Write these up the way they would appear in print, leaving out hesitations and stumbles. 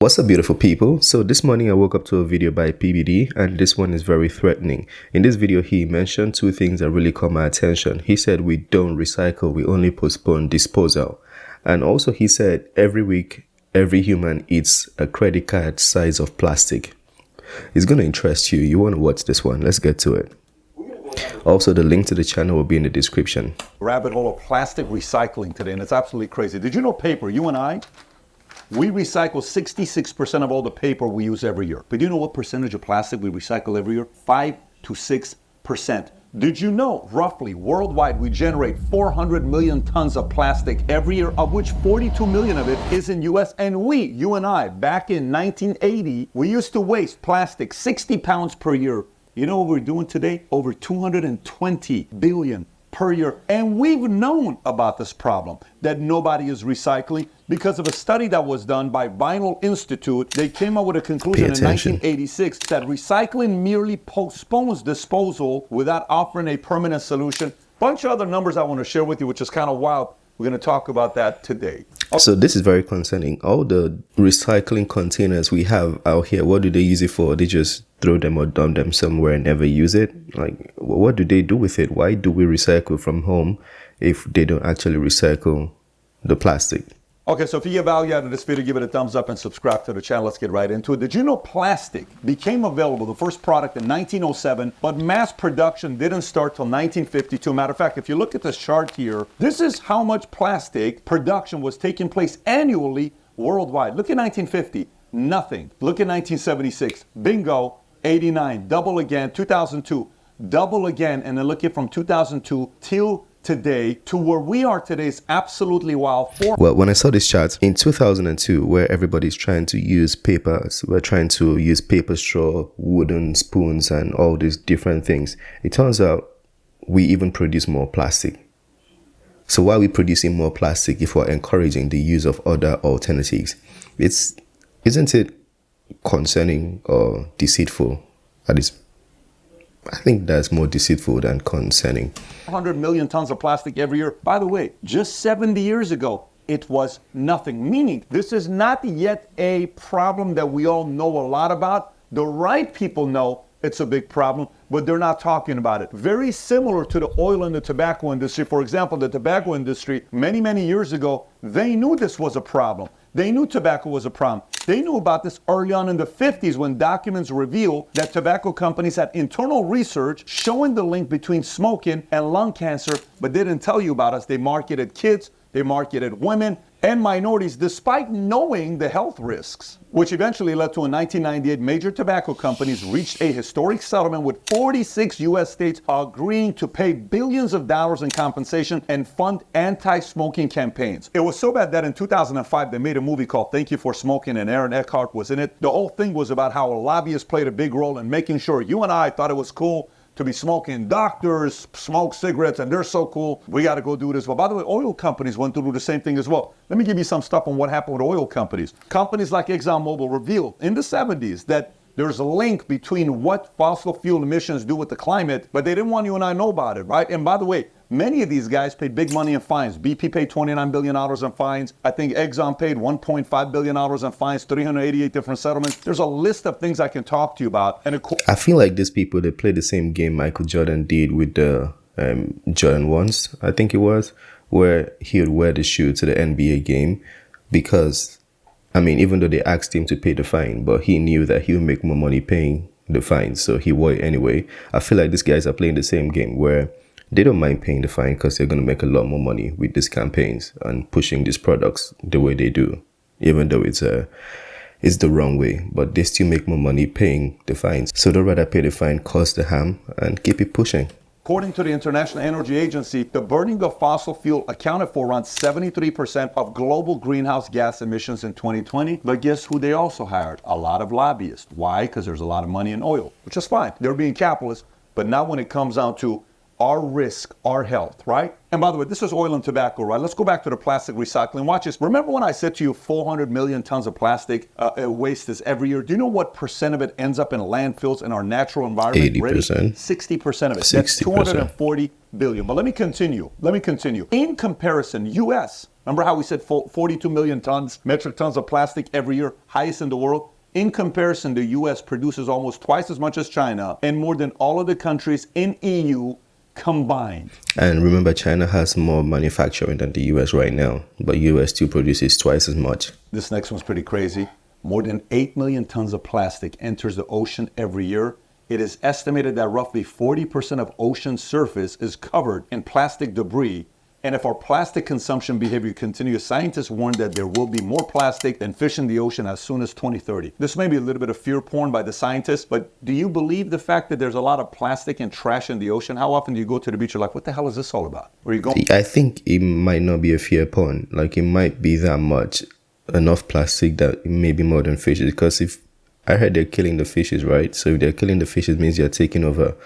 What's up, beautiful people? So this morning I woke up to a video by PBD, and this one is very threatening. In this video he mentioned two things that really caught my attention. He said we don't recycle, we only postpone disposal. And also he said every week every human eats a credit card size of plastic. It's going to interest you. You want to watch this one. Let's get to it. Also, the link to the channel will be in the description. Rabbit hole of plastic recycling today, and it's absolutely crazy. Did you know paper, you and I, we recycle 66% of all the paper we use every year. But do you know what percentage of plastic we recycle every year? 5 to 6%. Did you know, roughly, worldwide, we generate 400 million tons of plastic every year, of which 42 million of it is in US, and we, you and I, back in 1980, we used to waste plastic 60 pounds per year. You know what we're doing today? Over 220 billion per year. And we've known about this problem, that nobody is recycling, because of a study that was done by Vinyl Institute. They came up with a conclusion in 1986 that recycling merely postpones disposal without offering a permanent solution. Bunch of other numbers I want to share with you, which is kind of wild. We're going to talk about that today. So this is very concerning. All the recycling containers we have out here, what do they use it for? They just throw them or dump them somewhere and never use it? Like, what do they do with it? Why do we recycle from home if they don't actually recycle the plastic? Okay, so if you get value out of this video, give it a thumbs up and subscribe to the channel. Let's get right into it. Did you know plastic became available, the first product, in 1907, but mass production didn't start till 1952. Matter of fact, if you look at this chart here, this is how much plastic production was taking place annually worldwide. Look at 1950, nothing. Look at 1976, bingo, 89, double again, 2002, double again, and then look at from 2002 till today to where we are today is absolutely wild. Well, when I saw this chart in 2002, where everybody's trying to use papers, we're trying to use paper straw, wooden spoons, and all these different things, it turns out we even produce more plastic. So why are we producing more plastic if we're encouraging the use of other alternatives? Isn't it concerning or deceitful? I think that's more deceitful than concerning. 100 million tons of plastic every year. By the way, just 70 years ago, it was nothing. Meaning, this is not yet a problem that we all know a lot about. The right people know it's a big problem, but they're not talking about it. Very similar to the oil and the tobacco industry. For example, the tobacco industry, many, many years ago, they knew this was a problem. They knew tobacco was a problem. They knew about this early on in the 50s when documents reveal that tobacco companies had internal research showing the link between smoking and lung cancer, but they didn't tell you about us. They marketed kids, they marketed women and minorities despite knowing the health risks, which eventually led to in 1998, major tobacco companies reached a historic settlement with 46 US states agreeing to pay billions of dollars in compensation and fund anti-smoking campaigns. It was so bad that in 2005, they made a movie called Thank You for Smoking, and Aaron Eckhart was in it. The whole thing was about how lobbyists played a big role in making sure you and I thought it was cool to be smoking. Doctors smoke cigarettes and they're so cool. We got to go do this. Well, by the way, oil companies went to do the same thing as well. Let me give you some stuff on what happened with oil companies. Companies like ExxonMobil revealed in the 70s that there's a link between what fossil fuel emissions do with the climate, but they didn't want you and I know about it, right? And by the way, many of these guys paid big money in fines. BP paid $29 billion in fines. I think Exxon paid $1.5 billion in fines, 388 different settlements. There's a list of things I can talk to you about. And I feel like these people, they play the same game Michael Jordan did with the Jordan 1s, I think it was, where he would wear the shoe to the NBA game because, I mean, even though they asked him to pay the fine, but he knew that he would make more money paying the fine, so he wore it anyway. I feel like these guys are playing the same game where they don't mind paying the fine because they're going to make a lot more money with these campaigns and pushing these products the way they do, even though it's the wrong way, but they still make more money paying the fines. So they'd rather pay the fine, cause the harm, and keep it pushing. According to the International Energy Agency, the burning of fossil fuel accounted for around 73% of global greenhouse gas emissions in 2020. But guess who they also hired? A lot of lobbyists. Why? Because there's a lot of money in oil, which is fine. They're being capitalists, but not when it comes down to our risk, our health, right? And by the way, this is oil and tobacco, right? Let's go back to the plastic recycling. Watch this. Remember when I said to you 400 million tons of plastic waste is every year? Do you know what percent of it ends up in landfills in our natural environment? 80%. 60% of it. 60%. That's 240 billion. But let me continue. In comparison, U.S., remember how we said 42 million metric tons of plastic every year, highest in the world? In comparison, the U.S. produces almost twice as much as China and more than all of the countries in EU combined. And remember, China has more manufacturing than the US right now, but US still produces twice as much. This next one's pretty crazy. More than 8 million tons of plastic enters the ocean every year. It is estimated that roughly 40% of ocean surface is covered in plastic debris. And if our plastic consumption behavior continues, scientists warn that there will be more plastic than fish in the ocean as soon as 2030. This may be a little bit of fear porn by the scientists, but do you believe the fact that there's a lot of plastic and trash in the ocean? How often do you go to the beach, you're like, what the hell is this all about? Where are you going? I think it might not be a fear porn. Like, it might be that much, enough plastic that it may be more than fishes. Because if I heard they're killing the fishes, right? So if they're killing the fishes, means they're taking over.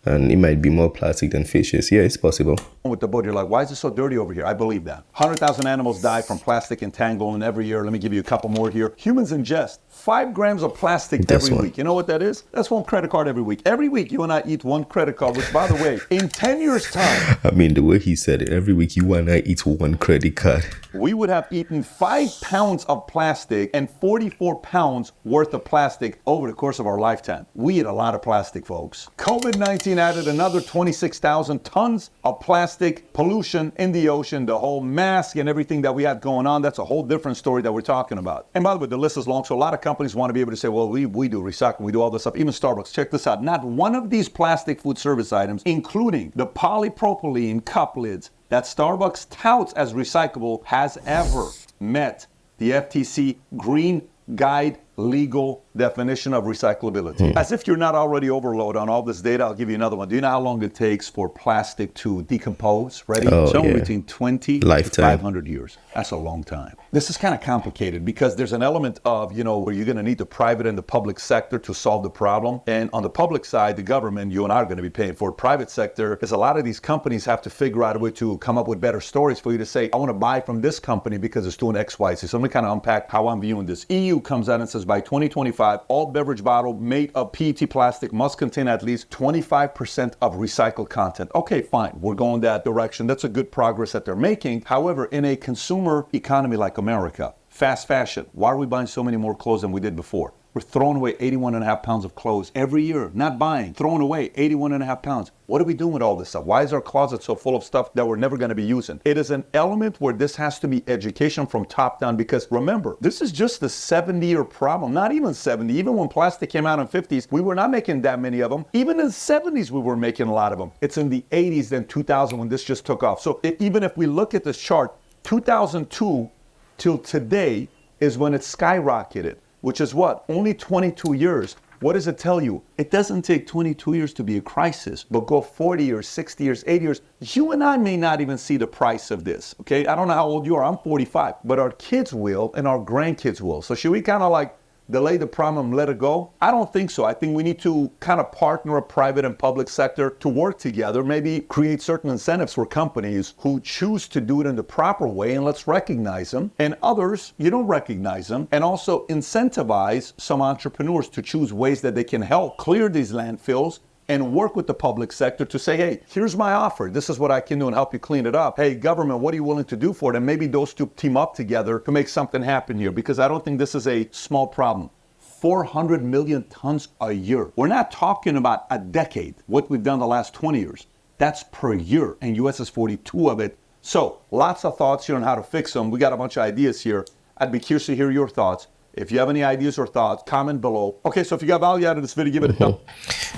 And it might be more plastic than fishes. Yeah, it's possible. With the boat, you're like, why is it so dirty over here? I believe that. 100,000 animals die from plastic entanglement every year. Let me give you a couple more here. Humans ingest 5 grams of plastic every week. You know what that is? That's 1 credit card every week. Every week, you and I eat 1 credit card, which, by the way, in 10 years' time... I mean, the way he said it, every week you and I eat 1 credit card. We would have eaten 5 pounds of plastic and 44 pounds worth of plastic over the course of our lifetime. We eat a lot of plastic, folks. COVID-19 added another 26,000 tons of plastic pollution in the ocean. The whole mask and everything that we had going on, that's a whole different story that we're talking about. And by the way, the list is long, so a lot of companies want to be able to say, well, we do recycling, we do all this stuff. Even Starbucks, check this out. Not one of these plastic food service items, including the polypropylene cup lids that Starbucks touts as recyclable, has ever met the FTC Green Guide legal definition of recyclability. As if you're not already overloaded on all this data, I'll give you another one. Do you know how long it takes for plastic to decompose? Ready? Somewhere between 20 to 500 years. That's a long time. This is kind of complicated because there's an element of, where you're going to need the private and the public sector to solve the problem. And on the public side, the government, you and I are going to be paying for it. Private sector, because a lot of these companies have to figure out a way to come up with better stories for you to say, I want to buy from this company because it's doing X, Y, Z. So let me kind of unpack how I'm viewing this. EU comes out and says by 2025, all beverage bottle made of PET plastic must contain at least 25% of recycled content. Okay, fine. We're going that direction. That's a good progress that they're making. However, in a consumer economy like America, fast fashion, why are we buying so many more clothes than we did before? We're throwing away 81.5 pounds of clothes every year, not buying, throwing away 81.5 pounds. What are we doing with all this stuff? Why is our closet so full of stuff that we're never going to be using? It is an element where this has to be education from top down, because remember, this is just the 70-year problem, not even 70. Even when plastic came out in the 50s, we were not making that many of them. Even in the 70s, we were making a lot of them. It's in the 80s, then 2000 when this just took off. So even if we look at this chart, 2002 till today is when it skyrocketed. Which is what? Only 22 years. What does it tell you? It doesn't take 22 years to be a crisis, but go 40 years, 60 years, 80 years. You and I may not even see the price of this, okay? I don't know how old you are. I'm 45. But our kids will and our grandkids will. So should we kind of like delay the problem and let it go? I don't think so. I think we need to kind of partner a private and public sector to work together, maybe create certain incentives for companies who choose to do it in the proper way, and let's recognize them. And others, you don't recognize them. And also incentivize some entrepreneurs to choose ways that they can help clear these landfills and work with the public sector to say, hey, here's my offer. This is what I can do and help you clean it up. Hey, government, what are you willing to do for it? And maybe those two team up together to make something happen here, because I don't think this is a small problem. 400 million tons a year. We're not talking about a decade, what we've done the last 20 years. That's per year, and US is 42 of it. So lots of thoughts here on how to fix them. We got a bunch of ideas here. I'd be curious to hear your thoughts. If you have any ideas or thoughts, comment below. Okay, so if you got value out of this video, give it a thumb.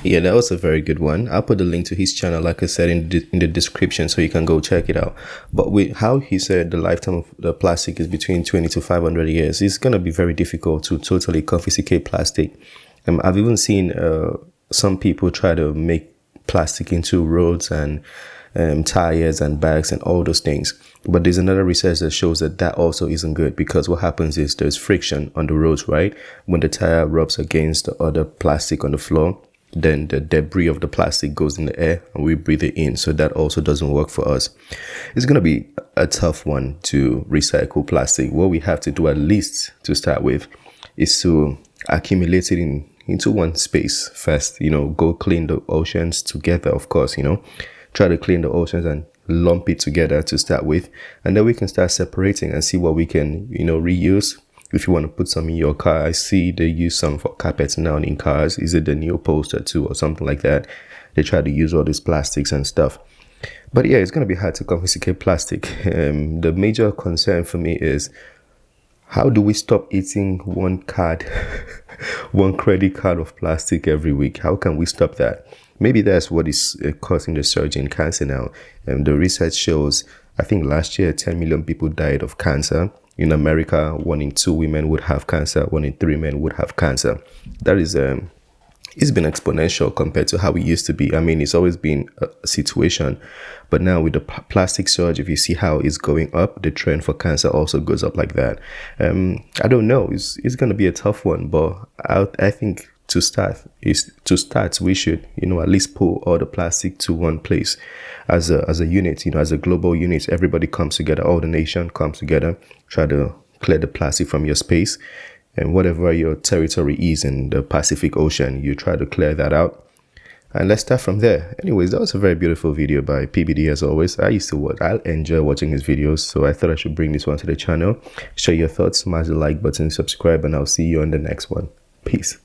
Yeah, that was a very good one. I'll put the link to his channel, like I said, in the description, so you can go check it out. But with how he said the lifetime of the plastic is between 20 to 500 years, it's going to be very difficult to totally confiscate plastic. I've even seen some people try to make plastic into roads and tires and bags and all those things. But there's another research that shows that that also isn't good, because what happens is there's friction on the roads, right? When the tire rubs against the other plastic on the floor, then the debris of the plastic goes in the air and we breathe it in. So that also doesn't work for us. It's going to be a tough one to recycle plastic. What we have to do, at least to start with, is to accumulate it into one space first, go clean the oceans together, of course, try to clean the oceans and lump it together to start with, and then we can start separating and see what we can, reuse. If you want to put some in your car, I see they use some for carpets now in cars. Is it the new poster too or something like that? They try to use all these plastics and stuff. But yeah, it's going to be hard to confiscate plastic. The major concern for me is, how do we stop eating one credit card of plastic every week? How can we stop that? Maybe that's what is causing the surge in cancer now. The research shows, I think last year, 10 million people died of cancer. In America, 1 in 2 women would have cancer, 1 in 3 men would have cancer. That is, it's been exponential compared to how it used to be. I mean, it's always been a situation, but now with the plastic surge, if you see how it's going up, the trend for cancer also goes up like that. I don't know. It's going to be a tough one, but I think to start, we should, at least pull all the plastic to one place as a unit, as a global unit. Everybody comes together, all the nation comes together, try to clear the plastic from your space, and whatever your territory is in the Pacific Ocean, you try to clear that out. And let's start from there. Anyways, that was a very beautiful video by PBD as always. I enjoy watching his videos, so I thought I should bring this one to the channel. Share your thoughts, smash the like button, subscribe, and I'll see you on the next one. Peace.